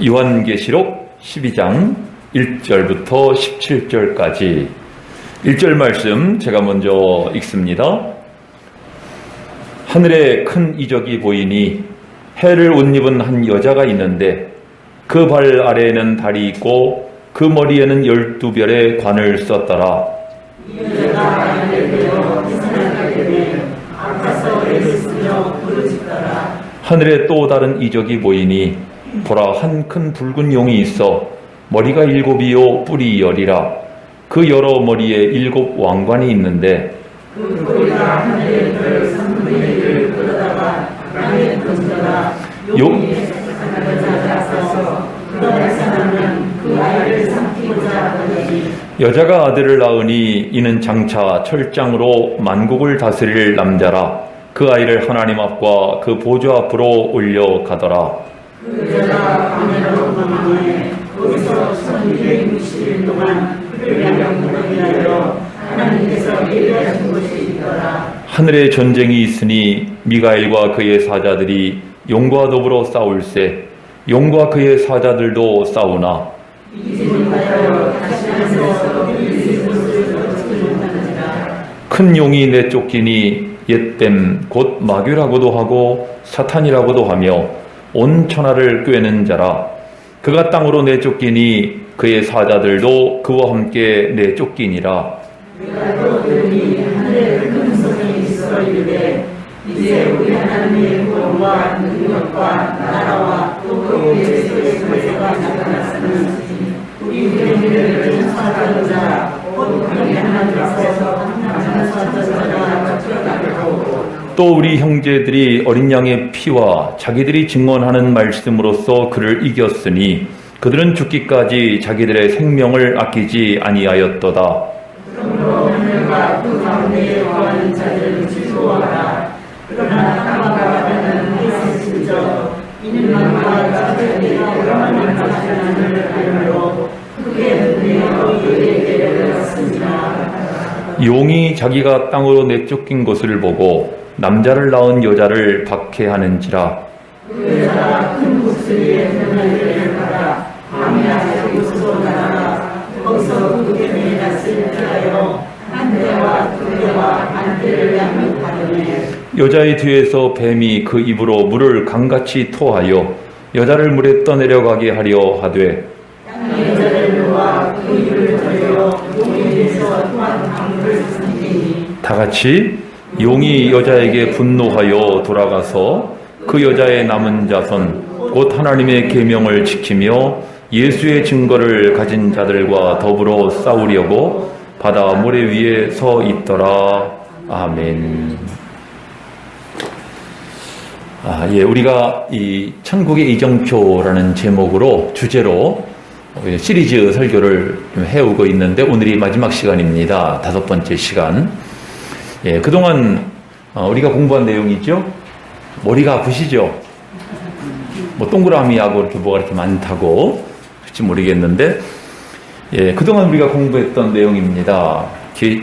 요한계시록 12장 1절부터 17절까지 1절 말씀 제가 먼저 읽습니다. 하늘에 큰 이적이 보이니 해를 옷 입은 한 여자가 있는데 그 발 아래에는 달이 있고 그 머리에는 12별의 관을 썼더라. 이 여자가 하늘에 되어 해산을 가게 되면 아파서 애를 쓰며 부르짖더라. 하늘에 또 다른 이적이 보이니 보라, 한 큰 붉은 용이 있어 머리가 7이요 뿔이 10이라. 그 여러 머리에 7 왕관이 있는데 그 꼬리가 하늘의 별 3분의 1을 끌어다가 땅에 던져라. 용이 한 여자가 싸서 그가 해산하면 그 아이를 삼키고자 하더니 여자가 아들을 낳으니 이는 장차 철장으로 만국을 다스릴 남자라. 그 아이를 하나님 앞과 그 보좌 앞으로 올려가더라. 그 여자가 밤에로 방황해 거기서 1260일 동안 흑암을 위하여 하나님께서 예비하신 곳이 있더라. 하늘에 전쟁이 있으니 미가엘과 그의 사자들이 용과 더불어 싸울세. 용과 그의 사자들도 싸우나 이집을 하여 다시 하늘에서 이 곳을 얻지 못하느니라. 큰 용이 내쫓기니 옛뱀 곧 마귀라고도 하고 사탄이라고도 하며 온 천하를 꿰는 자라. 그가 땅으로 내쫓기니 그의 사자들도 그와 함께 내쫓기니라. 내가 또 들으니 하늘에 큰 소리 있어 이르되 이제 우리 하나님의 구원과 능력과 나라와 또 그의 세계가 나타났으니 우리 우리를 천사하는 자 곧 그의 하나님 앞에서 항상 천사자가 쫓겨나게 하고 또 우리 형제들이 어린 양의 피와 자기들이 증언하는 말씀으로써 그를 이겼으니 그들은 죽기까지 자기들의 생명을 아끼지 아니하였도다. 그러므로 하늘과 그 가운데에 거하는 자들을 즐거워하라. 그러나 땅과 바다는 회색해져 이는 만과 자들이 그러한 자신을 알므로 그의 능력으로 그에게 열렸습니다. 용이 자기가 땅으로 내쫓긴 것을 보고 남자를 낳은 여자를 박해하는지라. 그 여자가 큰 목소리에 변화를 받아 광야 곳으로 나아가 거기서 그 뱀의 낯을 피하여 한 대와 두 대와 한 대를 양육하더니 여자의 뒤에서 뱀이 그 입으로 물을 강같이 토하여 여자를 물에 떠내려가게 하려 하되 땅의 여자를 놓아 그 입을 벌려 용에서 또한 강물을 삼키니 다같이 용이 여자에게 분노하여 돌아가서 그 여자의 남은 자손 곧 하나님의 계명을 지키며 예수의 증거를 가진 자들과 더불어 싸우려고 바다 모래 위에 서 있더라. 아멘. 우리가 이 천국의 이정표라는 제목으로 주제로 시리즈 설교를 해오고 있는데 오늘이 마지막 시간입니다. 5번째 시간. 그동안 우리가 공부한 내용이죠. 머리가 아프시죠? 뭐 동그라미하고 이렇게 뭐가 이렇게 많다고 그렇지 모르겠는데 그동안 우리가 공부했던 내용입니다.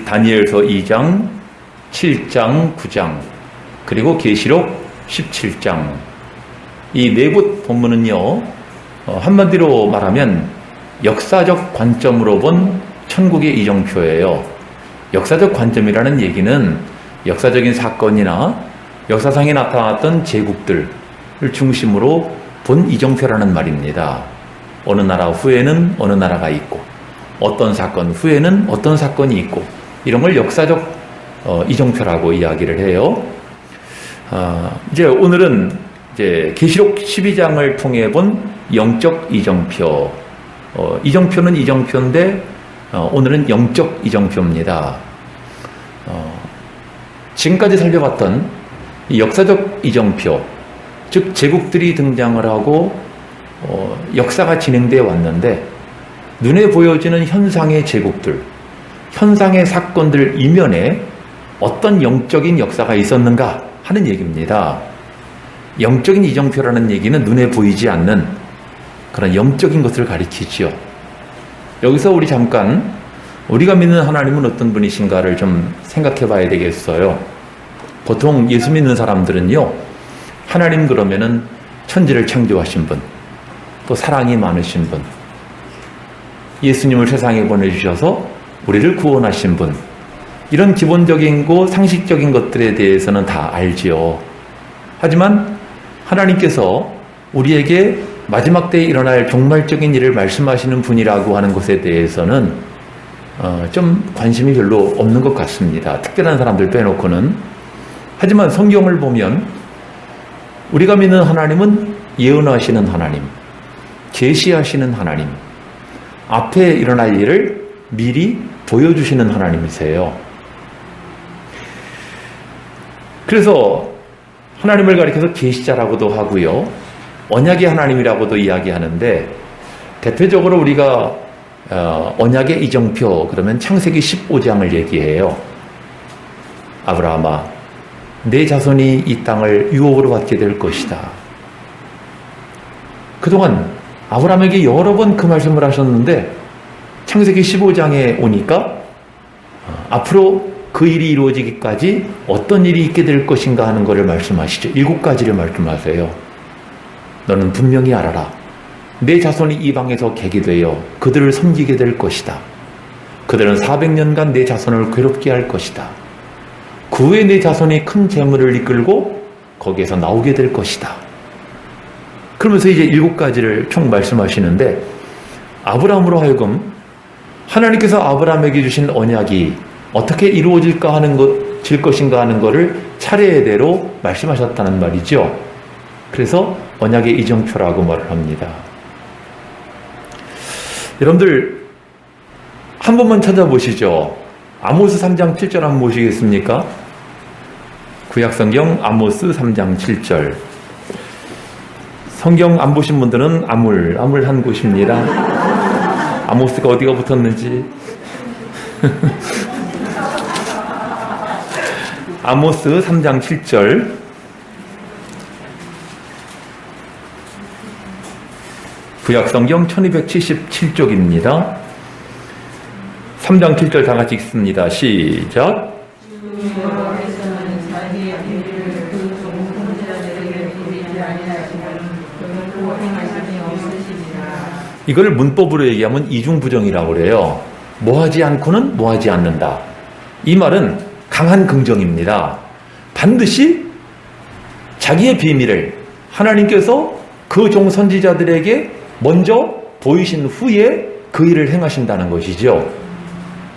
다니엘서 2장, 7장, 9장 그리고 계시록 17장 이 네 곳 본문은요 한마디로 말하면 역사적 관점으로 본 천국의 이정표예요. 역사적 관점이라는 얘기는 역사적인 사건이나 역사상에 나타났던 제국들을 중심으로 본 이정표라는 말입니다. 어느 나라 후에는 어느 나라가 있고 어떤 사건 후에는 어떤 사건이 있고 이런 걸 역사적 이정표라고 이야기를 해요. 이제 오늘은 이제 계시록 12장을 통해 본 영적 이정표. 이정표는 이정표인데 오늘은 영적 이정표입니다. 지금까지 살펴봤던 이 역사적 이정표, 즉 제국들이 등장을 하고 역사가 진행되어 왔는데 눈에 보여지는 현상의 제국들, 현상의 사건들 이면에 어떤 영적인 역사가 있었는가 하는 얘기입니다. 영적인 이정표라는 얘기는 눈에 보이지 않는 그런 영적인 것을 가리키지요. 여기서 우리 잠깐 우리가 믿는 하나님은 어떤 분이신가를 좀 생각해 봐야 되겠어요. 보통 예수 믿는 사람들은요, 하나님 그러면은 천지를 창조하신 분, 또 사랑이 많으신 분, 예수님을 세상에 보내주셔서 우리를 구원하신 분, 이런 기본적인 거, 상식적인 것들에 대해서는 다 알지요. 하지만 하나님께서 우리에게 마지막 때에 일어날 종말적인 일을 말씀하시는 분이라고 하는 것에 대해서는 좀 관심이 별로 없는 것 같습니다. 특별한 사람들 빼놓고는. 하지만 성경을 보면 우리가 믿는 하나님은 예언하시는 하나님, 계시하시는 하나님, 앞에 일어날 일을 미리 보여주시는 하나님이세요. 그래서 하나님을 가리켜서 계시자라고도 하고요, 언약의 하나님이라고도 이야기하는데, 대표적으로 우리가 언약의 이정표 그러면 창세기 15장을 얘기해요. 아브라함아, 내 자손이 이 땅을 유업으로 받게 될 것이다. 그동안 아브라함에게 여러 번 그 말씀을 하셨는데 창세기 15장에 오니까 앞으로 그 일이 이루어지기까지 어떤 일이 있게 될 것인가 하는 것을 말씀하시죠. 7가지를 말씀하세요. 너는 분명히 알아라. 내 자손이 이방에서 개게 되어 그들을 섬기게 될 것이다. 그들은 400년간 내 자손을 괴롭게 할 것이다. 그 후에 내 자손이 큰 재물을 이끌고 거기에서 나오게 될 것이다. 그러면서 이제 7가지를 총 말씀하시는데, 아브라함으로 하여금 하나님께서 아브라함에게 주신 언약이 어떻게 이루어질까 하는 질 것인가 하는 것을 차례대로 말씀하셨다는 말이죠. 그래서 언약의 이정표라고 말을 합니다. 여러분들 한 번만 찾아보시죠. 아모스 3장 7절 한번 보시겠습니까? 구약성경 아모스 3장 7절. 성경 안 보신 분들은 암울한 곳입니다. 아모스가 어디가 붙었는지. 아모스 3장 7절. 구약성경 1277쪽입니다. 3장 7절 다 같이 읽습니다. 시작. 이걸 문법으로 얘기하면 이중부정이라고 그래요. 뭐하지 않고는 뭐하지 않는다. 이 말은 강한 긍정입니다. 반드시 자기의 비밀을 하나님께서 그 종 선지자들에게 먼저 보이신 후에 그 일을 행하신다는 것이죠.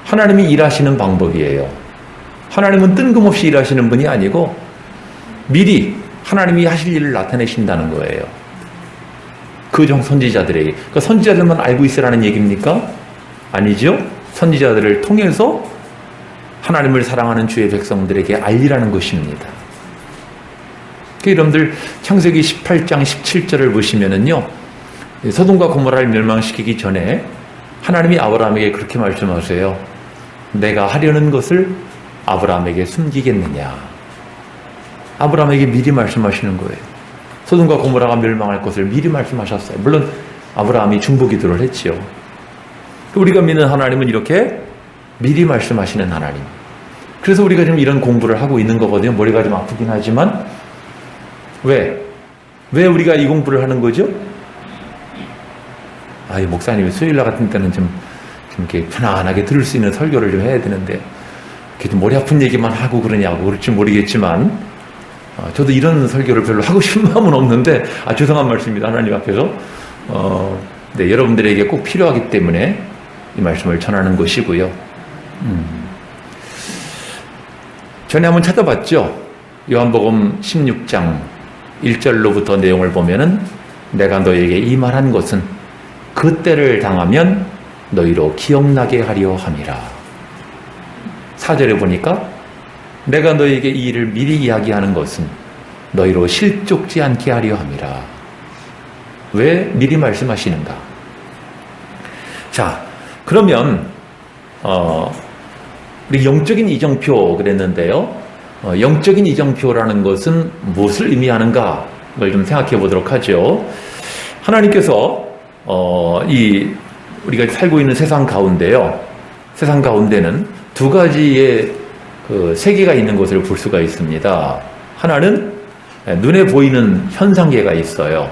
하나님이 일하시는 방법이에요. 하나님은 뜬금없이 일하시는 분이 아니고 미리 하나님이 하실 일을 나타내신다는 거예요. 그 종 선지자들에게. 그러니까 선지자들만 알고 있으라는 얘기입니까? 아니죠. 선지자들을 통해서 하나님을 사랑하는 주의 백성들에게 알리라는 것입니다. 여러분들 창세기 18장 17절을 보시면은요, 소돔과 고모라를 멸망시키기 전에 하나님이 아브라함에게 그렇게 말씀하세요. 내가 하려는 것을 아브라함에게 숨기겠느냐. 아브라함에게 미리 말씀하시는 거예요. 소돔과 고모라가 멸망할 것을 미리 말씀하셨어요. 물론 아브라함이 중보기도를 했지요. 우리가 믿는 하나님은 이렇게 미리 말씀하시는 하나님. 그래서 우리가 지금 이런 공부를 하고 있는 거거든요. 머리가 좀 아프긴 하지만. 왜 우리가 이 공부를 하는 거죠? 이 목사님이 수요일날 같은 때는 좀 이렇게 편안하게 들을 수 있는 설교를 좀 해야 되는데 이렇게 좀 머리 아픈 얘기만 하고 그러냐고 그럴지 모르겠지만, 저도 이런 설교를 별로 하고 싶은 마음은 없는데, 죄송한 말씀입니다. 하나님 앞에서. 네, 여러분들에게 꼭 필요하기 때문에 이 말씀을 전하는 것이고요. 전에 한번 찾아봤죠. 요한복음 16장 1절로부터 내용을 보면은 내가 너에게 이 말한 것은 그 때를 당하면 너희로 기억나게 하려 함이라. 4절에 보니까 내가 너에게 이 일을 미리 이야기하는 것은 너희로 실족지 않게 하려 함이라. 왜 미리 말씀하시는가? 자, 그러면 우리 영적인 이정표 그랬는데요. 영적인 이정표라는 것은 무엇을 의미하는가? 그걸 좀 생각해 보도록 하죠. 하나님께서 우리가 살고 있는 세상 가운데요. 세상 가운데는 두 가지의 세계가 있는 것을 볼 수가 있습니다. 하나는 눈에 보이는 현상계가 있어요.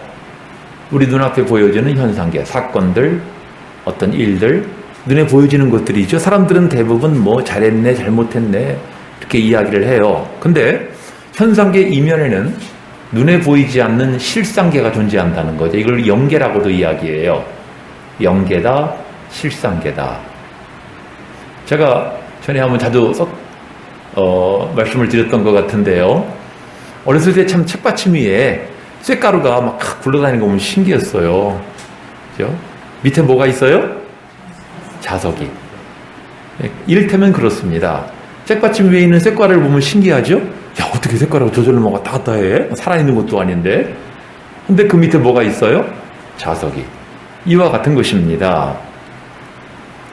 우리 눈앞에 보여지는 현상계, 사건들, 어떤 일들, 눈에 보여지는 것들이죠. 사람들은 대부분 뭐 잘했네, 잘못했네, 이렇게 이야기를 해요. 근데 현상계 이면에는 눈에 보이지 않는 실상계가 존재한다는 거죠. 이걸 영계라고도 이야기해요. 영계다, 실상계다. 제가 전에 한번 자주 말씀을 드렸던 것 같은데요. 어렸을 때 참 책받침 위에 쇳가루가 막 굴러다니는 거 보면 신기했어요. 그죠? 밑에 뭐가 있어요? 자석이. 이를테면 그렇습니다. 책받침 위에 있는 쇳가루를 보면 신기하죠? 야, 어떻게 쇳가루가 저절로 뭐 왔다 갔다 해? 살아있는 것도 아닌데. 근데 그 밑에 뭐가 있어요? 자석이. 이와 같은 것입니다.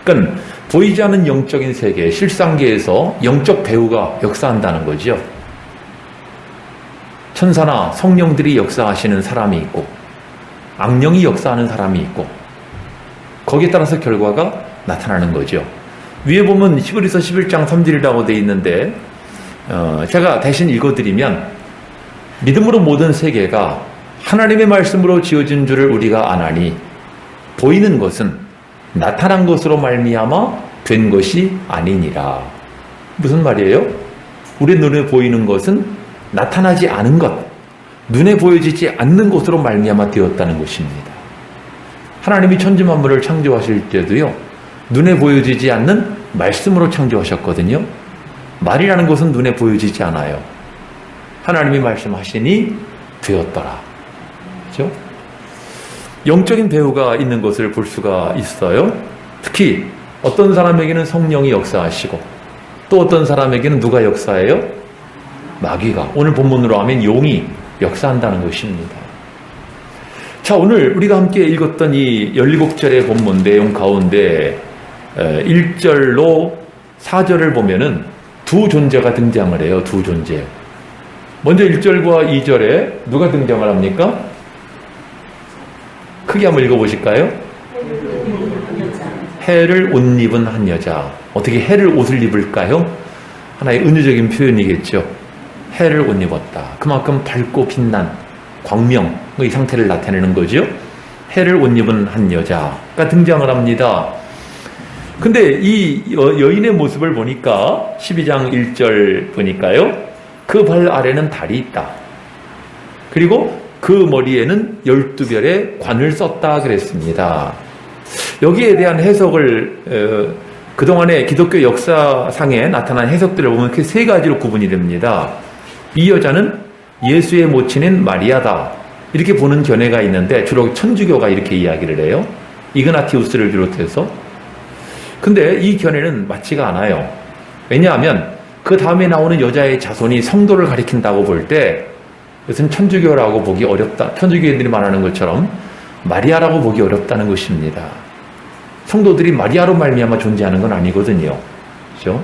그러니까 보이지 않는 영적인 세계, 실상계에서 영적 배후가 역사한다는 거죠. 천사나 성령들이 역사하시는 사람이 있고 악령이 역사하는 사람이 있고 거기에 따라서 결과가 나타나는 거죠. 위에 보면 히브리서 11장 3절이라고 되어 있는데 제가 대신 읽어드리면 믿음으로 모든 세계가 하나님의 말씀으로 지어진 줄을 우리가 아나니 보이는 것은 나타난 것으로 말미암아 된 것이 아니니라. 무슨 말이에요? 우리 눈에 보이는 것은 나타나지 않은 것, 눈에 보여지지 않는 것으로 말미암아 되었다는 것입니다. 하나님이 천지 만물을 창조하실 때도요, 눈에 보여지지 않는 말씀으로 창조하셨거든요. 말이라는 것은 눈에 보여지지 않아요. 하나님이 말씀하시니 되었더라. 그렇죠? 영적인 배후가 있는 것을 볼 수가 있어요. 특히 어떤 사람에게는 성령이 역사하시고 또 어떤 사람에게는 누가 역사해요? 마귀가, 오늘 본문으로 하면 용이 역사한다는 것입니다. 자, 오늘 우리가 함께 읽었던 이 17절의 본문 내용 가운데 1절로 4절을 보면은 두 존재가 등장을 해요. 두 존재. 먼저 1절과 2절에 누가 등장을 합니까? 크게 한번 읽어보실까요? 해를 옷 입은 한 여자. 어떻게 해를 옷을 입을까요? 하나의 은유적인 표현이겠죠. 해를 옷 입었다. 그만큼 밝고 빛난 광명의 상태를 나타내는 거죠. 해를 옷 입은 한 여자가 등장을 합니다. 근데 이 여인의 모습을 보니까 12장 1절 보니까요. 그 발 아래는 달이 있다. 그리고 그 머리에는 12별의 관을 썼다 그랬습니다. 여기에 대한 해석을 그동안의 기독교 역사상에 나타난 해석들을 보면 이렇게 세 가지로 구분이 됩니다. 이 여자는 예수의 모친인 마리아다. 이렇게 보는 견해가 있는데 주로 천주교가 이렇게 이야기를 해요. 이그나티우스를 비롯해서. 근데 이 견해는 맞지가 않아요. 왜냐하면 그 다음에 나오는 여자의 자손이 성도를 가리킨다고 볼 때 이것은 천주교라고 보기 어렵다. 천주교인들이 말하는 것처럼 마리아라고 보기 어렵다는 것입니다. 성도들이 마리아로 말미암아 존재하는 건 아니거든요. 그렇죠?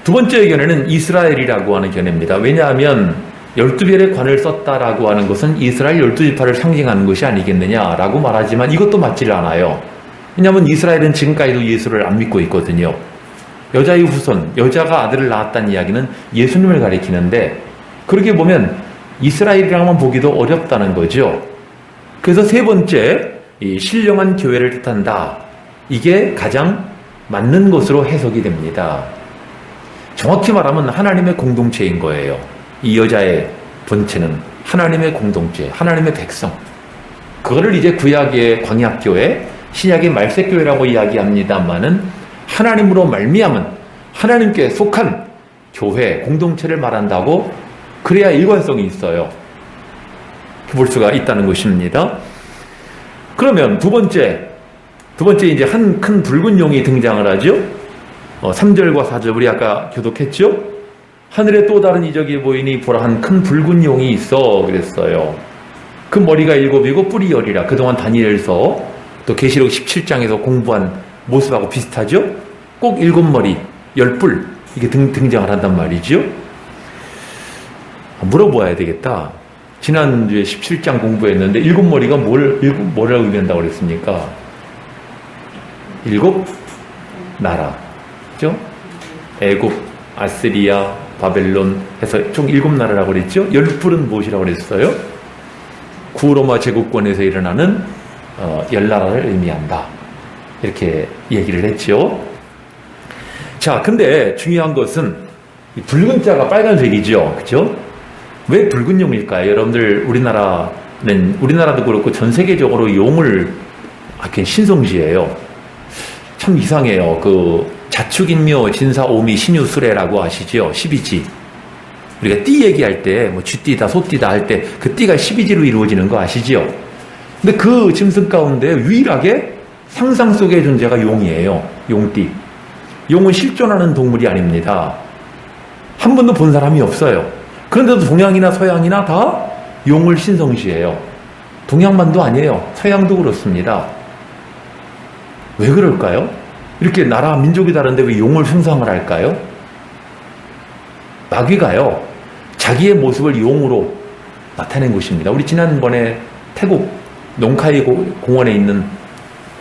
두 번째 견해는 이스라엘이라고 하는 견해입니다. 왜냐하면 12별의 관을 썼다라고 하는 것은 이스라엘 12지파를 상징하는 것이 아니겠느냐라고 말하지만 이것도 맞지를 않아요. 왜냐하면 이스라엘은 지금까지도 예수를 안 믿고 있거든요. 여자의 후손, 여자가 아들을 낳았다는 이야기는 예수님을 가리키는데 그렇게 보면 이스라엘이라고만 보기도 어렵다는 거죠. 그래서 세 번째, 이 신령한 교회를 뜻한다. 이게 가장 맞는 것으로 해석이 됩니다. 정확히 말하면 하나님의 공동체인 거예요. 이 여자의 본체는 하나님의 공동체, 하나님의 백성. 그거를 이제 구약의 광약교회, 신약의 말세교회라고 이야기합니다만은 하나님으로 말미암은 하나님께 속한 교회, 공동체를 말한다고 그래야 일관성이 있어요. 볼 수가 있다는 것입니다. 그러면 두 번째 이제 한 큰 붉은 용이 등장을 하죠. 3절과 4절 우리 아까 교독했죠. 하늘에 또 다른 이적이 보이니 보라 한 큰 붉은 용이 있어 그랬어요. 그 머리가 7이고 뿔이 10이라. 그동안 다니엘서 또 계시록 17장에서 공부한 모습하고 비슷하죠. 꼭 7머리 10뿔 이게 등장을 한단 말이죠. 물어봐야 되겠다. 지난주에 17장 공부했는데 7머리가 뭐라고 의미한다고 그랬습니까? 7 나라. 그죠? 애굽, 아스리아, 바벨론 해서 총 7나라라고 그랬죠? 10뿔은 무엇이라고 그랬어요? 구로마 제국권에서 일어나는 열나라를 의미한다. 이렇게 얘기를 했죠. 자, 근데 중요한 것은 이 붉은 자가 빨간색이죠. 그죠? 왜 붉은 용일까요? 여러분들 우리나라도 그렇고 전 세계적으로 용을 신성시해요. 참 이상해요. 그 자축인묘 진사오미 신유수레라고 아시죠? 12지. 우리가 띠 얘기할 때 뭐 쥐띠다 소띠다 할 때 그 띠가 12지로 이루어지는 거 아시죠? 근데 그 짐승 가운데 유일하게 상상 속의 존재가 용이에요. 용띠. 용은 실존하는 동물이 아닙니다. 한 번도 본 사람이 없어요. 그런데도 동양이나 서양이나 다 용을 신성시해요. 동양만도 아니에요. 서양도 그렇습니다. 왜 그럴까요? 이렇게 나라 민족이 다른데 왜 용을 숭상을 할까요? 마귀가요, 자기의 모습을 용으로 나타낸 것입니다. 우리 지난번에 태국 농카이 공원에 있는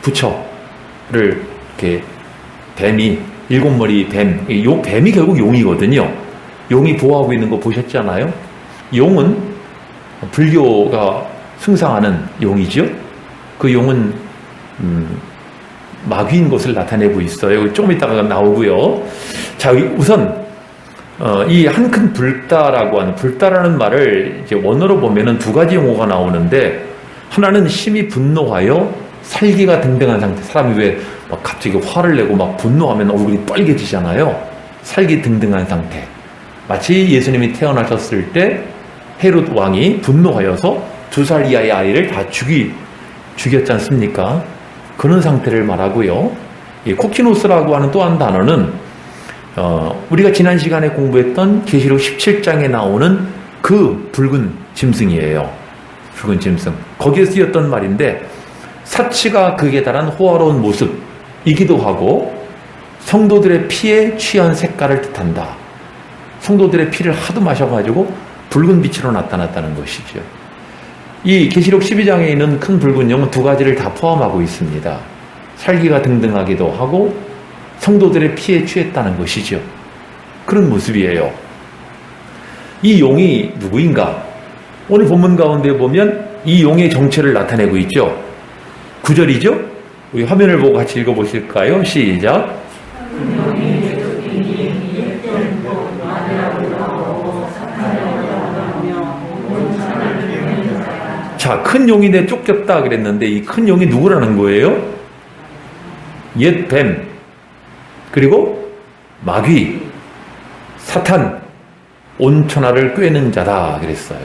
부처를 이렇게 뱀이, 7머리 뱀이 결국 용이거든요. 용이 보호하고 있는 거 보셨잖아요? 용은 불교가 숭상하는 용이죠. 그 용은 마귀인 것을 나타내고 있어요. 조금 이따가 나오고요. 자, 우선 이 한 큰 불다라는 말을 이제 원어로 보면은 두 가지 용어가 나오는데, 하나는 심히 분노하여 살기가 등등한 상태. 사람이 왜 막 갑자기 화를 내고 막 분노하면 얼굴이 빨개지잖아요. 살기 등등한 상태. 마치 예수님이 태어나셨을 때 헤롯 왕이 분노하여서 2살 이하의 아이를 다 죽였지 않습니까? 그런 상태를 말하고요. 이 코키노스라고 하는 또 한 단어는 우리가 지난 시간에 공부했던 계시록 17장에 나오는 그 붉은 짐승이에요. 붉은 짐승. 거기에 쓰였던 말인데, 사치가 극에 달한 호화로운 모습이기도 하고 성도들의 피에 취한 색깔을 뜻한다. 성도들의 피를 하도 마셔가지고 붉은 빛으로 나타났다는 것이죠. 이 계시록 12장에 있는 큰 붉은 용은 두 가지를 다 포함하고 있습니다. 살기가 등등하기도 하고 성도들의 피에 취했다는 것이죠. 그런 모습이에요. 이 용이 누구인가? 오늘 본문 가운데 보면 이 용의 정체를 나타내고 있죠. 9절이죠? 우리 화면을 보고 같이 읽어보실까요? 시작. 자, 큰 용이 내 쫓겼다 그랬는데 이 큰 용이 누구라는 거예요? 옛 뱀, 그리고 마귀, 사탄, 온천하를 꿰는 자다 그랬어요.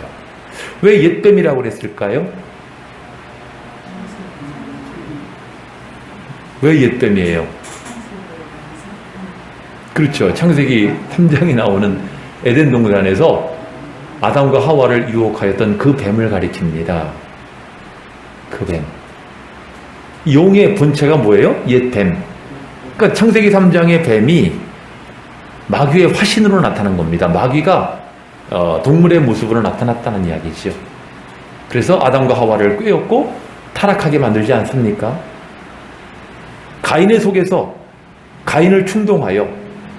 왜 옛 뱀이라고 그랬을까요? 왜 옛 뱀이에요? 그렇죠. 창세기 3장에 나오는 에덴 동산에서 아담과 하와를 유혹하였던 그 뱀을 가리킵니다. 그 뱀. 용의 본체가 뭐예요? 옛 뱀. 그러니까 창세기 3장의 뱀이 마귀의 화신으로 나타난 겁니다. 마귀가 동물의 모습으로 나타났다는 이야기죠. 그래서 아담과 하와를 꿰었고 타락하게 만들지 않습니까? 가인의 속에서 가인을 충동하여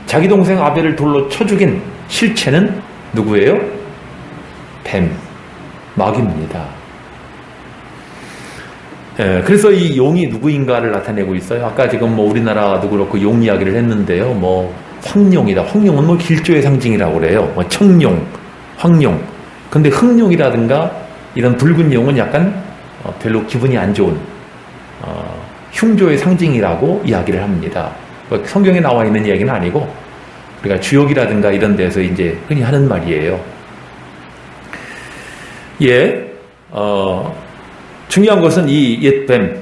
자기 동생 아벨을 돌로 쳐 죽인 실체는 누구예요? 뱀, 마귀입니다. 그래서 이 용이 누구인가를 나타내고 있어요. 아까 지금 우리나라도 그렇고 용 이야기를 했는데요. 황룡이다. 황룡은 길조의 상징이라고 그래요. 청룡, 황룡. 근데 흑룡이라든가 이런 붉은 용은 약간 별로 기분이 안 좋은 흉조의 상징이라고 이야기를 합니다. 성경에 나와 있는 이야기는 아니고 우리가 주역이라든가 이런 데서 이제 흔히 하는 말이에요. 중요한 것은 이 옛뱀,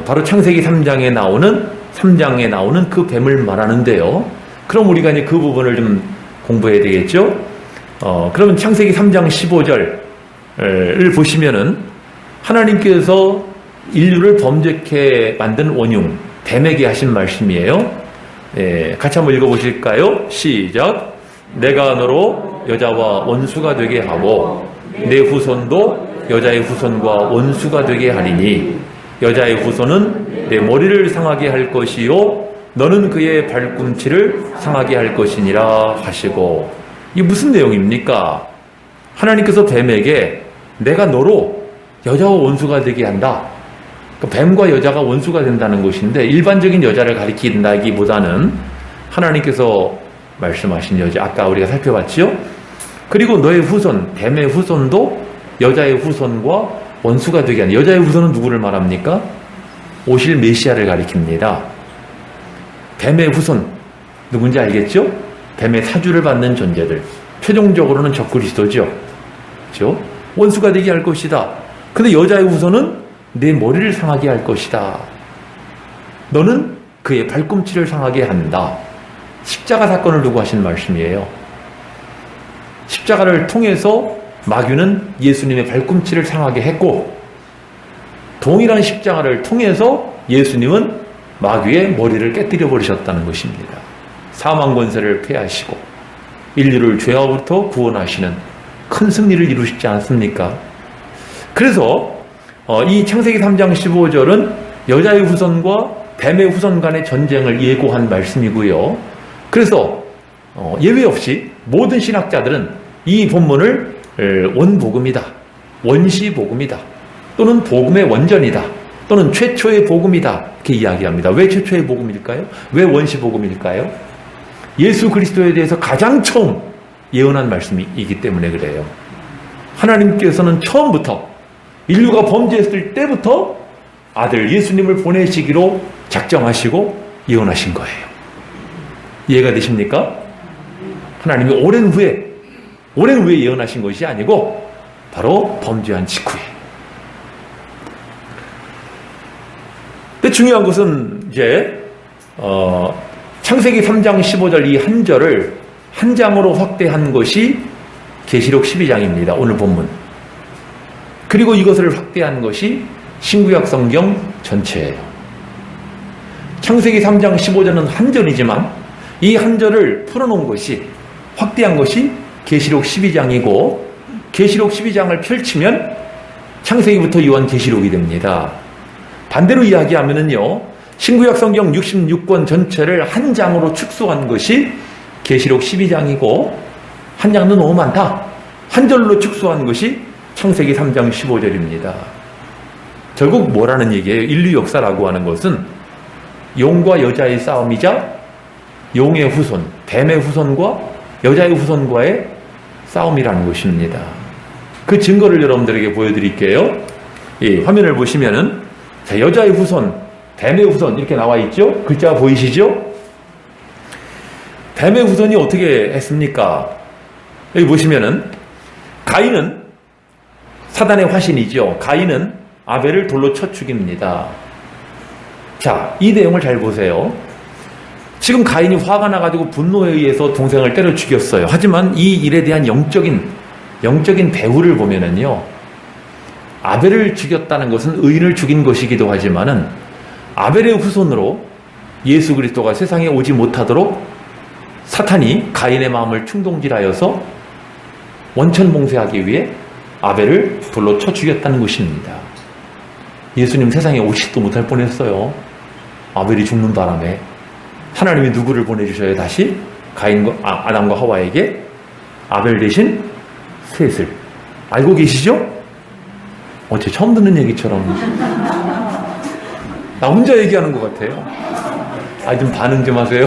바로 창세기 3장에 나오는 그 뱀을 말하는데요. 그럼 우리가 이제 그 부분을 좀 공부해야 되겠죠? 그러면 창세기 3장 15절을 보시면은 하나님께서 인류를 범죄케 만든 원흉, 뱀에게 하신 말씀이에요. 같이 한번 읽어보실까요? 시작. 내가 너로 여자와 원수가 되게 하고 내 후손도 여자의 후손과 원수가 되게 하리니 여자의 후손은 내 머리를 상하게 할 것이요 너는 그의 발꿈치를 상하게 할 것이니라 하시고. 이게 무슨 내용입니까? 하나님께서 뱀에게 내가 너로 여자와 원수가 되게 한다. 뱀과 여자가 원수가 된다는 것인데 일반적인 여자를 가리킨다기보다는 하나님께서 말씀하신 여자, 아까 우리가 살펴봤죠? 그리고 너의 후손, 뱀의 후손도 여자의 후손과 원수가 되게 하는, 여자의 후손은 누구를 말합니까? 오실 메시아를 가리킵니다. 뱀의 후손, 누군지 알겠죠? 뱀의 사주를 받는 존재들. 최종적으로는 적그리스도죠. 그렇죠? 원수가 되게 할 것이다. 근데 여자의 후손은 내 머리를 상하게 할 것이다. 너는 그의 발꿈치를 상하게 한다. 십자가 사건을 두고 하신 말씀이에요. 십자가를 통해서 마귀는 예수님의 발꿈치를 상하게 했고, 동일한 십자가를 통해서 예수님은 마귀의 머리를 깨뜨려 버리셨다는 것입니다. 사망 권세를 폐하시고 인류를 죄와부터 구원하시는 큰 승리를 이루시지 않습니까? 그래서 이 창세기 3장 15절은 여자의 후손과 뱀의 후손 간의 전쟁을 예고한 말씀이고요. 그래서 예외 없이 모든 신학자들은 이 본문을 원복음이다, 원시복음이다, 또는 복음의 원전이다, 또는 최초의 복음이다 이렇게 이야기합니다. 왜 최초의 복음일까요? 왜 원시복음일까요? 예수 그리스도에 대해서 가장 처음 예언한 말씀이기 때문에 그래요. 하나님께서는 처음부터 인류가 범죄했을 때부터 아들 예수님을 보내시기로 작정하시고 예언하신 거예요. 이해가 되십니까? 하나님이 오랜 후에 예언하신 것이 아니고 바로 범죄한 직후에. 근데 중요한 것은 이제 창세기 3장 15절 이 한 절을 한 장으로 확대한 것이 계시록 12장입니다. 오늘 본문. 그리고 이것을 확대한 것이 신구약 성경 전체예요. 창세기 3장 15절은 한 절이지만 이 한 절을 풀어놓은 것이, 확대한 것이 계시록 12장이고, 계시록 12장을 펼치면 창세기부터 요한계시록이 됩니다. 반대로 이야기하면은요, 신구약 성경 66권 전체를 한 장으로 축소한 것이 계시록 12장이고, 한 장도 너무 많다, 한 절로 축소한 것이 창세기 3장 15절입니다. 결국 뭐라는 얘기예요? 인류 역사라고 하는 것은 용과 여자의 싸움이자 용의 후손, 뱀의 후손과 여자의 후손과의 싸움이라는 것입니다. 그 증거를 여러분들에게 보여드릴게요. 이 화면을 보시면은, 자, 여자의 후손, 뱀의 후손 이렇게 나와 있죠? 글자 보이시죠? 뱀의 후손이 어떻게 했습니까? 여기 보시면은 가인은 사단의 화신이죠. 가인은 아벨을 돌로 쳐 죽입니다. 자, 이 내용을 잘 보세요. 지금 가인이 화가 나가지고 분노에 의해서 동생을 때려 죽였어요. 하지만 이 일에 대한 영적인 배후를 보면은요, 아벨을 죽였다는 것은 의인을 죽인 것이기도 하지만은 아벨의 후손으로 예수 그리스도가 세상에 오지 못하도록 사탄이 가인의 마음을 충동질하여서 원천봉쇄하기 위해 아벨을 돌로 쳐 죽였다는 것입니다. 예수님 세상에 오지도 못할 뻔했어요. 아벨이 죽는 바람에. 하나님이 누구를 보내주셔요? 다시 아담과 하와에게 아벨 대신 셋을. 알고 계시죠? 어째 처음 듣는 얘기처럼 나 혼자 얘기하는 것 같아요. 좀 반응 좀 하세요.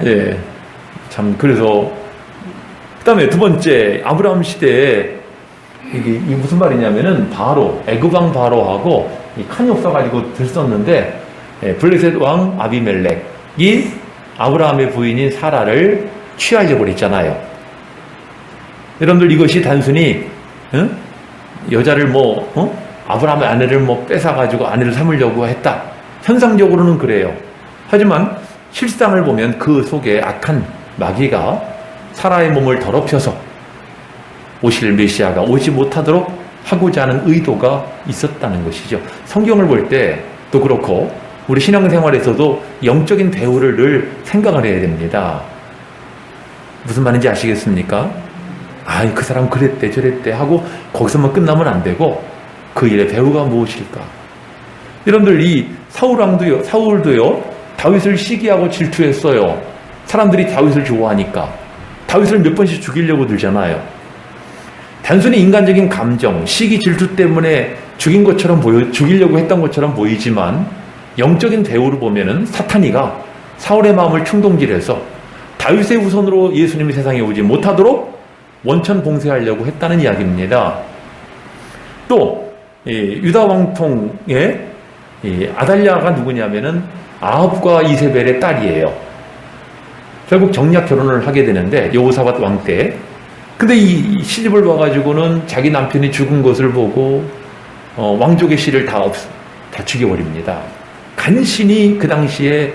예, 참. 그래서 그 다음에 두 번째, 아브라함 시대에 이게 무슨 말이냐면은 애굽왕 바로하고 이 칸이 없어가지고 들썼는데, 블레셋 왕 아비멜렉이 아브라함의 부인인 사라를 취하려 버렸잖아요. 여러분들, 이것이 단순히 여자를 아브라함의 아내를 뺏어가지고 아내를 삼으려고 했다, 현상적으로는 그래요. 하지만 실상을 보면 그 속에 악한 마귀가 사라의 몸을 더럽혀서 오실 메시아가 오지 못하도록 하고자 하는 의도가 있었다는 것이죠. 성경을 볼 때도 그렇고 우리 신앙생활에서도 영적인 배후를 늘 생각을 해야 됩니다. 무슨 말인지 아시겠습니까? 그 사람 그랬대 저랬대 하고 거기서만 끝나면 안 되고 그 일의 배후가 무엇일까? 여러분들, 이 사울도요 다윗을 시기하고 질투했어요. 사람들이 다윗을 좋아하니까 다윗을 몇 번씩 죽이려고 들잖아요. 단순히 인간적인 감정, 시기, 질투 때문에 죽이려고 했던 것처럼 보이지만 영적인 배우로 보면은 사탄이가 사울의 마음을 충동질해서 다윗의 후손으로 예수님이 세상에 오지 못하도록 원천 봉쇄하려고 했다는 이야기입니다. 또 유다 왕통의 아달랴가 누구냐면은 아합과 이세벨의 딸이에요. 결국 정략 결혼을 하게 되는데 여호사밧 왕 때. 근데 이 시집을 봐가지고는 자기 남편이 죽은 것을 보고 왕족의 씨를 다 죽여버립니다. 간신히 그 당시에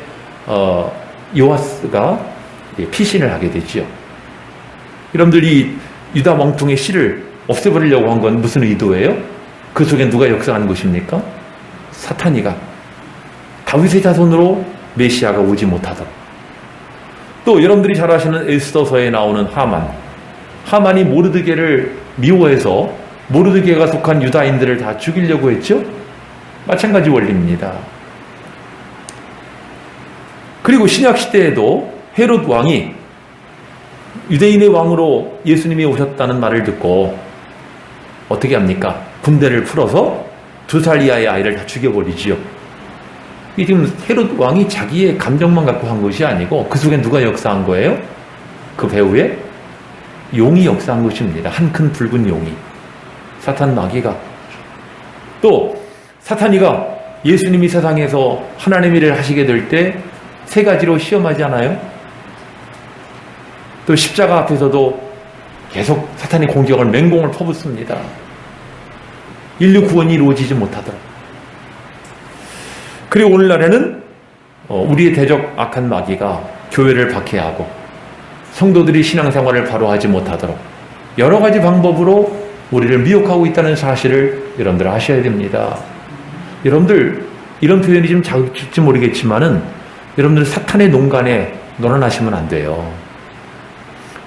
요아스가 피신을 하게 되죠. 여러분들이 유다 왕통의 씨를 없애버리려고 한 건 무슨 의도예요? 그 속에 누가 역사한 것입니까? 사탄이가 다윗의 자손으로 메시아가 오지 못하도록. 또 여러분들이 잘 아시는 에스더서에 나오는 하만이 모르드게를 미워해서 모르드게가 속한 유다인들을 다 죽이려고 했죠? 마찬가지 원리입니다. 그리고 신약시대에도 헤롯 왕이 유대인의 왕으로 예수님이 오셨다는 말을 듣고 어떻게 합니까? 군대를 풀어서 2살 이하의 아이를 다 죽여버리지요. 이 지금 헤롯 왕이 자기의 감정만 갖고 한 것이 아니고 그 속에 누가 역사한 거예요? 그 배후에 용이 역사한 것입니다. 한 큰 붉은 용이. 사탄 마귀가. 또 사탄이가 예수님이 세상에서 하나님의 일을 하시게 될 때 3가지로 시험하지 않아요? 또 십자가 앞에서도 계속 사탄의 공격을 맹공을 퍼붓습니다. 인류 구원이 이루어지지 못하도록. 그리고 오늘날에는 우리의 대적 악한 마귀가 교회를 박해하고 성도들이 신앙생활을 바로 하지 못하도록 여러 가지 방법으로 우리를 미혹하고 있다는 사실을 여러분들 아셔야 됩니다. 여러분들 이런 표현이 좀 자극질지 모르겠지만은 여러분들 사탄의 농간에 논한하시면 안 돼요.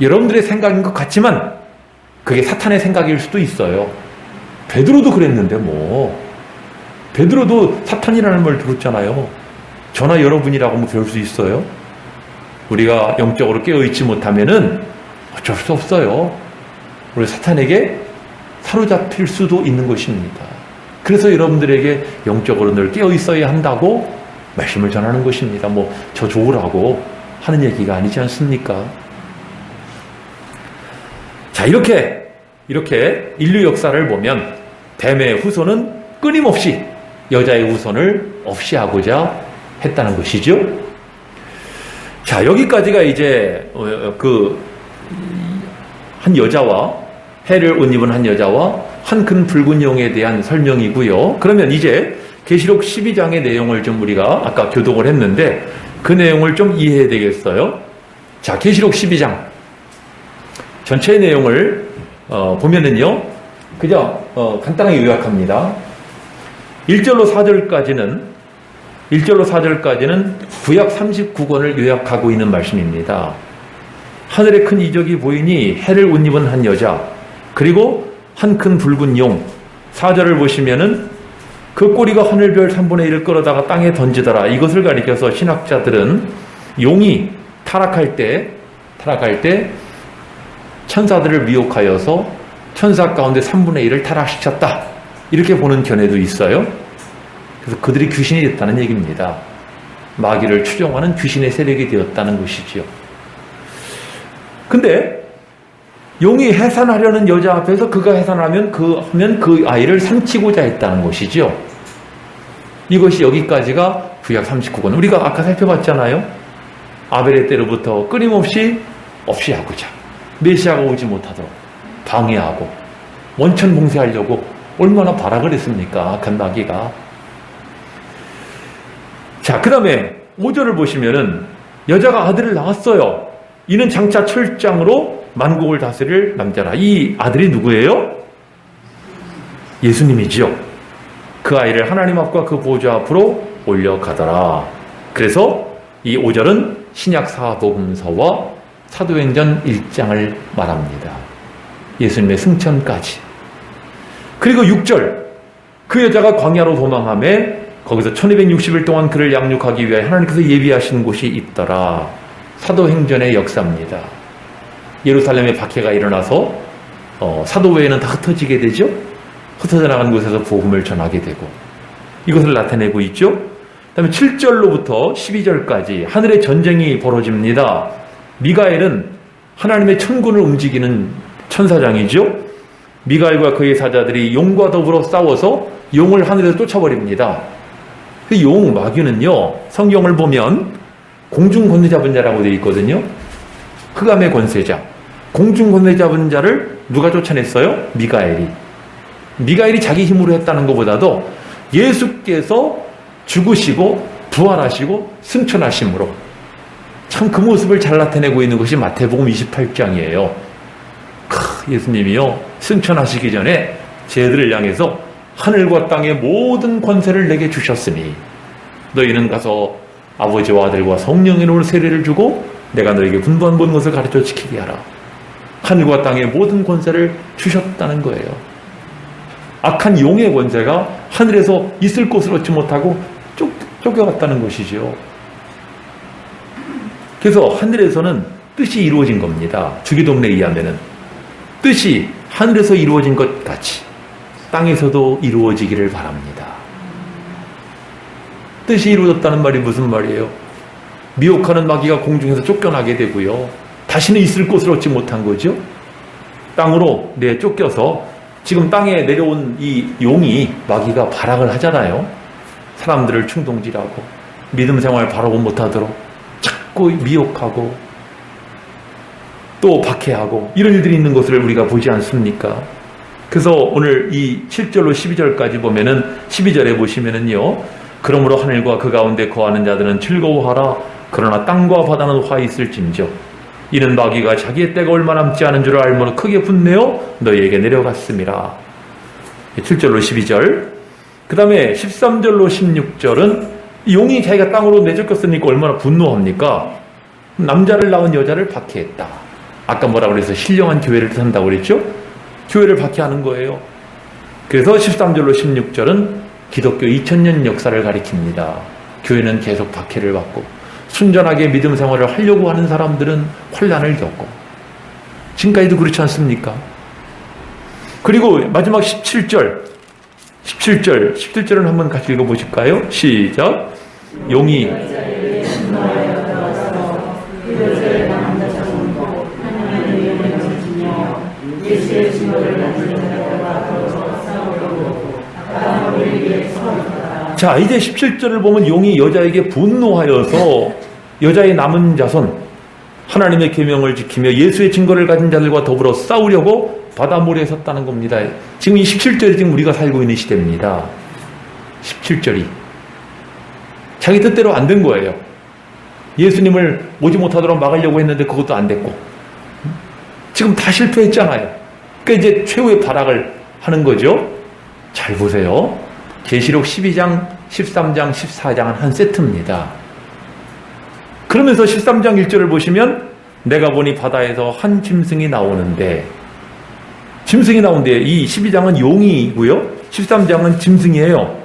여러분들의 생각인 것 같지만 그게 사탄의 생각일 수도 있어요. 베드로도 그랬는데 뭐. 베드로도 사탄이라는 말 들었잖아요. 저나 여러분이라고 뭐 배울 수 있어요? 우리가 영적으로 깨어있지 못하면은 어쩔 수 없어요. 우리 사탄에게 사로잡힐 수도 있는 것입니다. 그래서 여러분들에게 영적으로 늘 깨어있어야 한다고 말씀을 전하는 것입니다. 뭐 저 좋으라고 하는 얘기가 아니지 않습니까? 자, 이렇게 인류 역사를 보면 뱀의 후손은 끊임없이 여자의 후손을 없이하고자 했다는 것이죠. 자, 여기까지가 이제 한 여자와 해를 옷 입은 한 여자와 한 큰 붉은 용에 대한 설명이고요. 그러면 이제 계시록 12장의 내용을 좀 우리가 아까 교독을 했는데 그 내용을 좀 이해해야 되겠어요. 자, 계시록 12장 전체의 내용을 보면은요, 그저 간단하게 요약합니다. 1절로 4절까지는 구약 39권을 요약하고 있는 말씀입니다. 하늘에 큰 이적이 보이니 해를 옷 입은 한 여자, 그리고 한 큰 붉은 용. 4절을 보시면은 그 꼬리가 하늘별 3분의 1을 끌어다가 땅에 던지더라. 이것을 가리켜서 신학자들은 용이 타락할 때 천사들을 미혹하여서 천사 가운데 3분의 1을 타락시켰다. 이렇게 보는 견해도 있어요. 그래서 그들이 귀신이 됐다는 얘기입니다. 마귀를 추종하는 귀신의 세력이 되었다는 것이지요. 근데 용이 해산하려는 여자 앞에서 그가 해산하면 그 아이를 삼키고자 했다는 것이죠. 이것이 여기까지가 구약 39권. 우리가 아까 살펴봤잖아요. 아벨의 때로부터 끊임없이 없이하고자, 메시아가 오지 못하도록 방해하고 원천 봉쇄하려고 얼마나 발악을 했습니까? 악한 마귀가. 자, 그 다음에 5절을 보시면은 여자가 아들을 낳았어요. 이는 장차 철장으로 만국을 다스릴 남자라. 이 아들이 누구예요? 예수님이지요. 그 아이를 하나님 앞과 그 보좌 앞으로 올려가더라. 그래서 이 5절은 신약 사복음서와 사도행전 1장을 말합니다. 예수님의 승천까지. 그리고 6절, 그 여자가 광야로 도망하며 거기서 1260일 동안 그를 양육하기 위하여 하나님께서 예비하신 곳이 있더라. 사도행전의 역사입니다. 예루살렘에 박해가 일어나서 사도회에는 다 흩어지게 되죠. 흩어져 나간 곳에서 복음을 전하게 되고 이것을 나타내고 있죠. 그 다음에 7절로부터 12절까지 하늘의 전쟁이 벌어집니다. 미가엘은 하나님의 천군을 움직이는 천사장이죠. 미가엘과 그의 사자들이 용과 더불어 싸워서 용을 하늘에서 쫓아버립니다. 그 용, 마귀는요, 성경을 보면 공중 권세 잡은 자라고 되어 있거든요. 흑암의 권세자. 공중 권세 잡은 자를 누가 쫓아냈어요? 미가엘이. 미가엘이 자기 힘으로 했다는 것보다도 예수께서 죽으시고 부활하시고 승천하심으로 참 그 모습을 잘 나타내고 있는 것이 마태복음 28장이에요. 예수님이요, 승천하시기 전에 쟤들을 향해서 하늘과 땅의 모든 권세를 내게 주셨으니 너희는 가서 아버지와 아들과 성령의 이름으로 세례를 주고 내가 너에게 분부한 모든 것을 가르쳐 지키게 하라. 하늘과 땅의 모든 권세를 주셨다는 거예요. 악한 용의 권세가 하늘에서 있을 곳을 얻지 못하고 쫓겨갔다는 것이죠. 그래서 하늘에서는 뜻이 이루어진 겁니다. 주기도문에 의하면은 뜻이 하늘에서 이루어진 것 같이 땅에서도 이루어지기를 바랍니다. 뜻이 이루어졌다는 말이 무슨 말이에요? 미혹하는 마귀가 공중에서 쫓겨나게 되고요. 다시는 있을 곳을 얻지 못한 거죠. 땅으로 쫓겨서 지금 땅에 내려온 이 용이 마귀가 발악을 하잖아요. 사람들을 충동질하고 믿음 생활 바라고 못하도록 자꾸 미혹하고 또 박해하고 이런 일들이 있는 것을 우리가 보지 않습니까? 그래서 오늘 이 7절로 12절까지 보면은 12절에 보시면은요, 그러므로 하늘과 그 가운데 거하는 자들은 즐거워하라. 그러나 땅과 바다는 화 있을진저 이는 마귀가 자기의 때가 얼마 남지 않은 줄을 알므로 크게 분내어 너희에게 내려갔음이라. 7절로 12절. 그 다음에 13절로 16절은 용이 자기가 땅으로 내쫓겼으니까 얼마나 분노합니까? 남자를 낳은 여자를 박해했다. 아까 뭐라고 그래서 신령한 교회를 뜻한다고 그랬죠? 교회를 박해하는 거예요. 그래서 13절로 16절은 기독교 2000년 역사를 가리킵니다. 교회는 계속 박해를 받고 순전하게 믿음 생활을 하려고 하는 사람들은 환난을 겪고 지금까지도 그렇지 않습니까? 그리고 마지막 17절을 한번 같이 읽어보실까요? 시작. 용이 자, 이제 17절을 보면 용이 여자에게 분노하여서 여자의 남은 자손 하나님의 계명을 지키며 예수의 증거를 가진 자들과 더불어 싸우려고 바다 모래에 섰다는 겁니다. 지금 이 17절이 지금 우리가 살고 있는 시대입니다. 17절이 자기 뜻대로 안 된 거예요. 예수님을 오지 못하도록 막으려고 했는데 그것도 안 됐고 지금 다 실패했잖아요. 그러니까 이제 최후의 발악을 하는 거죠. 잘 보세요. 계시록 12장, 13장, 14장은 한 세트입니다. 그러면서 13장 1절을 보시면 내가 보니 바다에서 한 짐승이 나오는데 이 12장은 용이고요. 13장은 짐승이에요.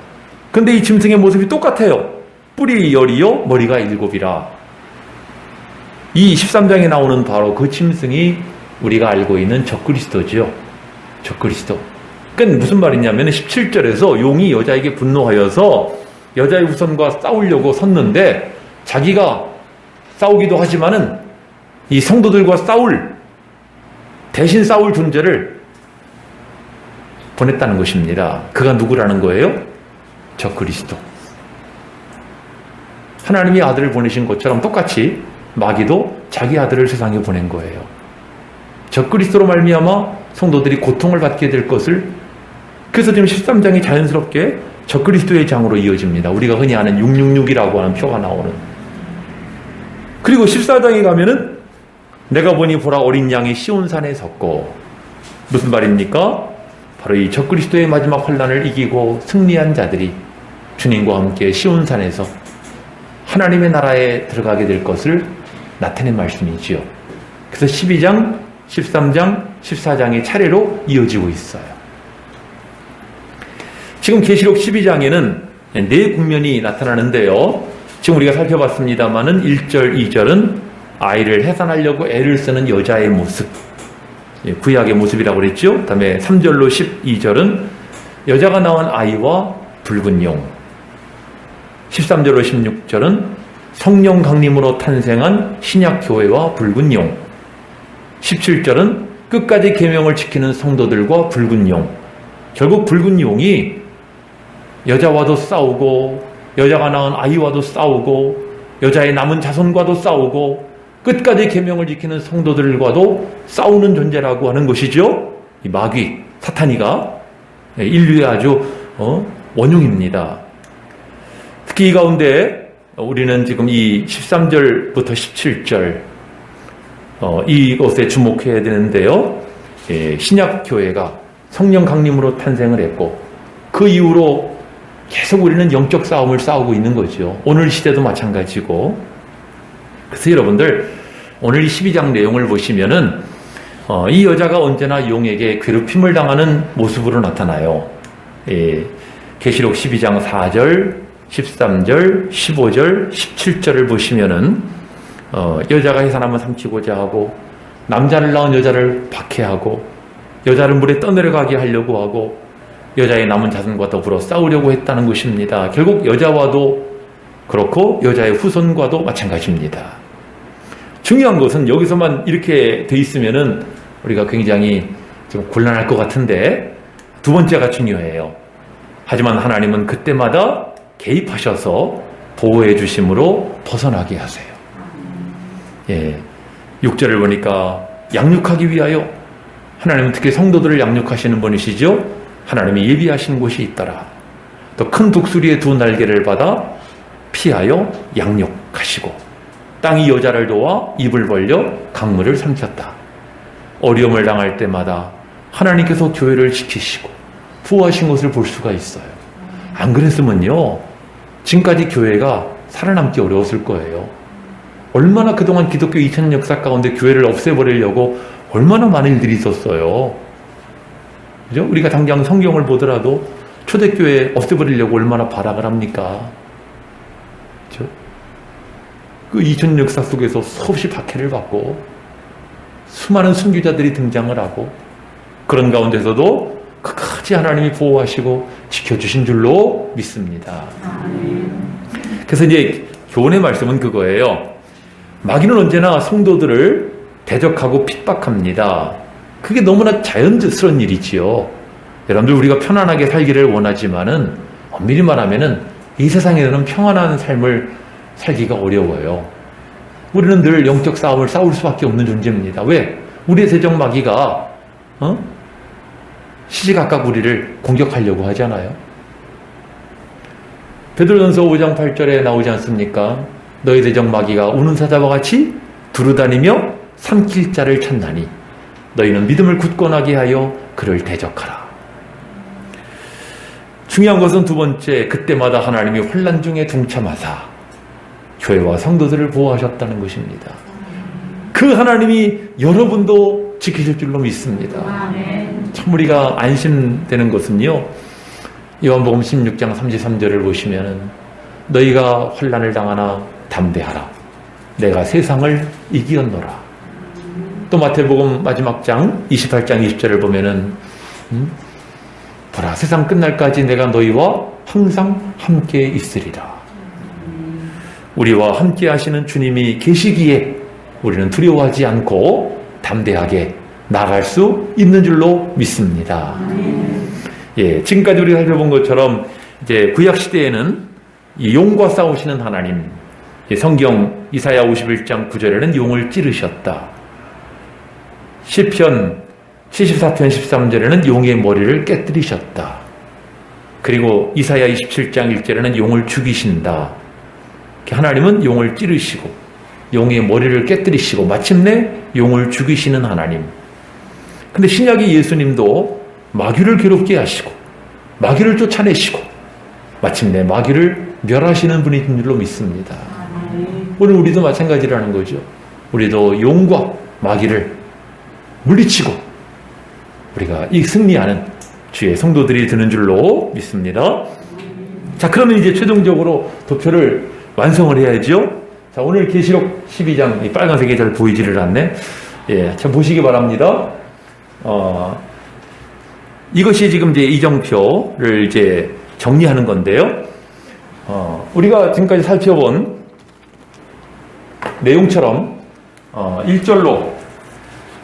근데 이 짐승의 모습이 똑같아요. 뿔이 10이요, 머리가 7이라. 이 13장에 나오는 바로 그 짐승이 우리가 알고 있는 적그리스도죠. 적그리스도. 그러니까 무슨 말이냐면 17절에서 용이 여자에게 분노하여서 여자의 후손과 싸우려고 섰는데 자기가 싸우기도 하지만은 이 성도들과 대신 싸울 존재를 보냈다는 것입니다. 그가 누구라는 거예요? 적그리스도. 하나님이 아들을 보내신 것처럼 똑같이 마귀도 자기 아들을 세상에 보낸 거예요. 적그리스도로 말미암아 성도들이 고통을 받게 될 것을, 그래서 지금 13장이 자연스럽게 적그리스도의 장으로 이어집니다. 우리가 흔히 아는 666이라고 하는 표가 나오는. 그리고 14장에 가면은 내가 보니 보라 어린 양이 시온산에 섰고, 무슨 말입니까? 바로 이 적그리스도의 마지막 환난을 이기고 승리한 자들이 주님과 함께 시온산에서 하나님의 나라에 들어가게 될 것을 나타낸 말씀이지요. 그래서 12장, 13장, 14장이 차례로 이어지고 있어요. 지금 계시록 12장에는 네 국면이 나타나는데요. 지금 우리가 살펴봤습니다마는 1절, 2절은 아이를 해산하려고 애를 쓰는 여자의 모습. 구약의 모습이라고 그랬죠. 그 다음에 3절로 12절은 여자가 낳은 아이와 붉은 용, 13절로 16절은 성령 강림으로 탄생한 신약교회와 붉은 용, 17절은 끝까지 계명을 지키는 성도들과 붉은 용. 결국 붉은 용이 여자와도 싸우고 여자가 낳은 아이와도 싸우고 여자의 남은 자손과도 싸우고 끝까지 계명을 지키는 성도들과도 싸우는 존재라고 하는 것이죠. 이 마귀, 사탄이가 인류의 아주 원흉입니다. 특히 이 가운데 우리는 지금 이 13절부터 17절 이것에 주목해야 되는데요. 신약교회가 성령 강림으로 탄생을 했고 그 이후로 계속 우리는 영적 싸움을 싸우고 있는 거죠. 오늘 시대도 마찬가지고. 그래서 여러분들 오늘 이 12장 내용을 보시면은 이 여자가 언제나 용에게 괴롭힘을 당하는 모습으로 나타나요. 계시록 12장 4절, 13절, 15절, 17절을 보시면은 여자가 이 사람을 삼키고자 하고 남자를 낳은 여자를 박해하고 여자를 물에 떠내려가게 하려고 하고 여자의 남은 자손과 더불어 싸우려고 했다는 것입니다. 결국 여자와도 그렇고 여자의 후손과도 마찬가지입니다. 중요한 것은 여기서만 이렇게 돼 있으면은 우리가 굉장히 좀 곤란할 것 같은데 두 번째가 중요해요. 하지만 하나님은 그때마다 개입하셔서 보호해 주심으로 벗어나게 하세요. 6절을 보니까 양육하기 위하여 하나님은 특히 성도들을 양육하시는 분이시죠. 하나님이 예비하신 곳이 있더라. 또 큰 독수리의 두 날개를 받아 피하여 양육하시고 땅이 여자를 도와 입을 벌려 강물을 삼켰다. 어려움을 당할 때마다 하나님께서 교회를 지키시고 부하신 것을 볼 수가 있어요. 안 그랬으면요 지금까지 교회가 살아남기 어려웠을 거예요. 얼마나 그동안 기독교 2000년 역사 가운데 교회를 없애버리려고 얼마나 많은 일들이 있었어요. 그죠? 우리가 당장 성경을 보더라도 초대교회 없애버리려고 얼마나 발악을 합니까? 그죠? 그 2000년 역사 속에서 수없이 박해를 받고 수많은 순교자들이 등장을 하고 그런 가운데서도 끝까지 하나님이 보호하시고 지켜주신 줄로 믿습니다. 그래서 이제 교훈의 말씀은 그거예요. 마귀는 언제나 성도들을 대적하고 핍박합니다. 그게 너무나 자연스러운 일이지요. 여러분들 우리가 편안하게 살기를 원하지만은 엄밀히 말하면은 이 세상에서는 평안한 삶을 살기가 어려워요. 우리는 늘 영적 싸움을 싸울 수밖에 없는 존재입니다. 왜? 우리의 세적 마귀가 시시각각 우리를 공격하려고 하잖아요. 베드로전서 5장 8절에 나오지 않습니까? 너희 대적 마귀가 우는 사자와 같이 두루다니며 삼킬 자를 찾나니 너희는 믿음을 굳건하게 하여 그를 대적하라. 중요한 것은 두 번째, 그때마다 하나님이 환난 중에 동참하사 교회와 성도들을 보호하셨다는 것입니다. 그 하나님이 여러분도 지키실 줄로 믿습니다. 참 우리가 안심되는 것은요, 요한복음 16장 33절을 보시면은 너희가 환난을 당하나 담대하라. 내가 세상을 이기었노라. 또 마태복음 마지막 장 28장 20절을 보면은 보라 세상 끝날까지 내가 너희와 항상 함께 있으리라. 우리와 함께 하시는 주님이 계시기에 우리는 두려워하지 않고 담대하게 나아갈 수 있는 줄로 믿습니다. 지금까지 우리가 살펴본 것처럼 이제 구약 시대에는 이 용과 싸우시는 하나님, 성경 이사야 51장 9절에는 용을 찌르셨다. 시편 74편 13절에는 용의 머리를 깨뜨리셨다. 그리고 이사야 27장 1절에는 용을 죽이신다. 하나님은 용을 찌르시고 용의 머리를 깨뜨리시고 마침내 용을 죽이시는 하나님. 근데 신약의 예수님도 마귀를 괴롭게 하시고 마귀를 쫓아내시고 마침내 마귀를 멸하시는 분인 줄로 믿습니다. 오늘 우리도 마찬가지라는 거죠. 우리도 용과 마귀를 물리치고 우리가 이 승리하는 주의 성도들이 되는 줄로 믿습니다. 자, 그러면 이제 최종적으로 도표를 완성을 해야죠. 자, 오늘 계시록 12장, 이 빨간색이 잘 보이지를 않네. 참 보시기 바랍니다. 이것이 지금 이제 이정표를 이제 정리하는 건데요. 우리가 지금까지 살펴본 내용처럼 1절로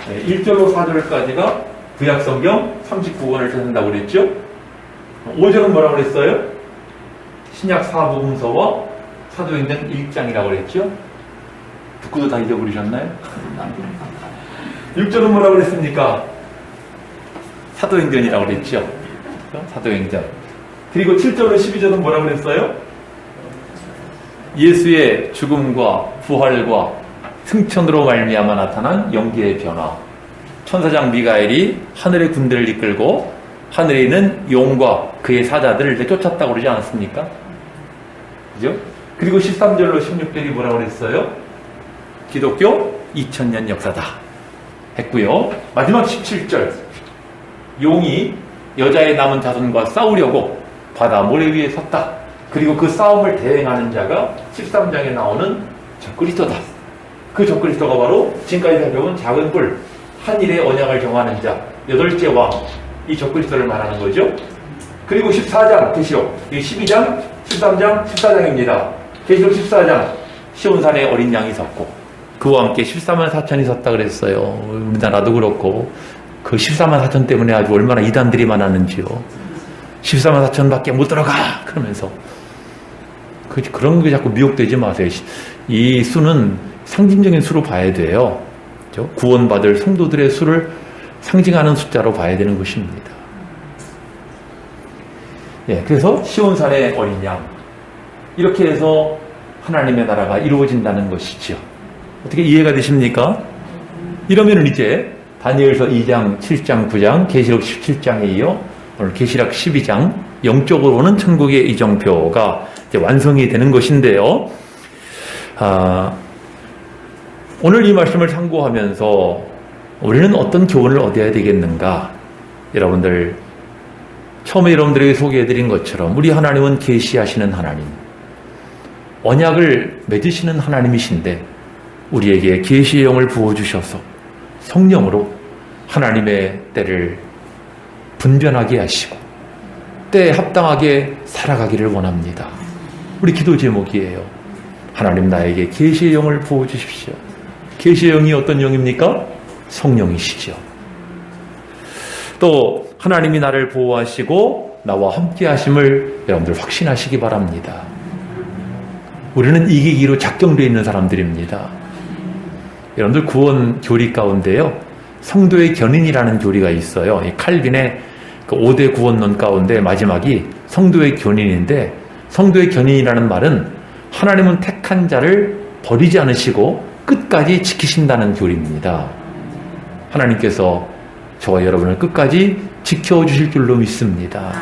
4절까지가 구약성경 39권을 찾는다고 그랬죠. 5절은 뭐라고 그랬어요? 신약 사복음서와 사도행전 1장이라고 그랬죠. 듣고도 다 잊어버리셨나요? 6절은 뭐라고 그랬습니까? 사도행전이라고 그랬죠. 사도행전. 그리고 7절로 12절은 뭐라고 그랬어요? 예수의 죽음과 부활과 승천으로 말미암아 나타난 영계의 변화. 천사장 미가엘이 하늘의 군대를 이끌고 하늘에 있는 용과 그의 사자들을 쫓았다고 그러지 않았습니까? 그죠? 그리고 13절로 16절이 뭐라고 그랬어요? 기독교 2000년 역사다 했고요. 마지막 17절, 용이 여자의 남은 자손과 싸우려고 바다 모래 위에 섰다. 그리고 그 싸움을 대행하는 자가 13장에 나오는 적그리스도다. 그 적그리스도가 바로 지금까지 살펴본 작은 뿔, 한일의 언약을 정하는 자, 8째 왕, 이 적그리스도를 말하는 거죠. 그리고 14장 계시록, 이 12장, 13장, 14장입니다. 계시록 14장, 시온산에 어린 양이 섰고 그와 함께 14만 4천이 섰다 그랬어요. 우리나라도 그렇고 그 14만 4천 때문에 아주 얼마나 이단들이 많았는지요. 14만 4천밖에 못 들어가 그러면서 그런 게 자꾸 미혹되지 마세요. 이 수는 상징적인 수로 봐야 돼요. 그렇죠? 구원받을 성도들의 수를 상징하는 숫자로 봐야 되는 것입니다. 예, 그래서 시온산의 어린 양, 이렇게 해서 하나님의 나라가 이루어진다는 것이죠. 어떻게 이해가 되십니까? 이러면 이제 다니엘서 2장, 7장, 9장, 계시록 17장에 이어 오늘 계시록 12장, 영적으로는 천국의 이정표가 이제 완성이 되는 것인데요. 오늘 이 말씀을 참고하면서 우리는 어떤 교훈을 얻어야 되겠는가? 여러분들, 처음에 여러분들에게 소개해드린 것처럼 우리 하나님은 계시하시는 하나님, 언약을 맺으시는 하나님이신데 우리에게 계시의 영을 부어주셔서 성령으로 하나님의 때를 분별하게 하시고 때에 합당하게 살아가기를 원합니다. 우리 기도 제목이에요. 하나님, 나에게 계시의 영을 부어주십시오. 계시의 영이 어떤 영입니까? 성령이시죠. 또 하나님이 나를 보호하시고 나와 함께 하심을 여러분들 확신하시기 바랍니다. 우리는 이기기로 작정되어 있는 사람들입니다. 여러분들 구원 교리 가운데요, 성도의 견인이라는 교리가 있어요. 이 칼빈의 그 5대 구원론 가운데 마지막이 성도의 견인인데, 성도의 견인이라는 말은 하나님은 택한 자를 버리지 않으시고 끝까지 지키신다는 교리입니다. 하나님께서 저와 여러분을 끝까지 지켜주실 줄로 믿습니다.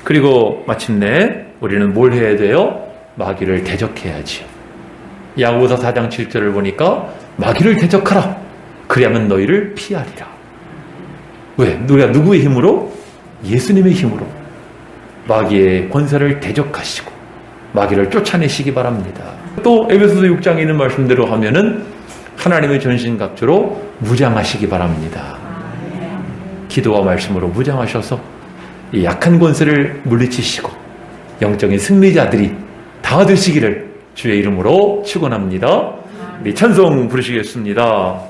그리고 마침내 우리는 뭘 해야 돼요? 마귀를 대적해야지요. 야고보서 4장 7절을 보니까 마귀를 대적하라. 그리하면 너희를 피하리라. 왜? 우리가 누구의 힘으로? 예수님의 힘으로 마귀의 권세를 대적하시고 마귀를 쫓아내시기 바랍니다. 또 에베소서 6장에 있는 말씀대로 하면은 하나님의 전신갑주로 무장하시기 바랍니다. 기도와 말씀으로 무장하셔서 이 약한 권세를 물리치시고 영적인 승리자들이 다 되시기를 주의 이름으로 축원합니다. 우리 찬송 부르시겠습니다.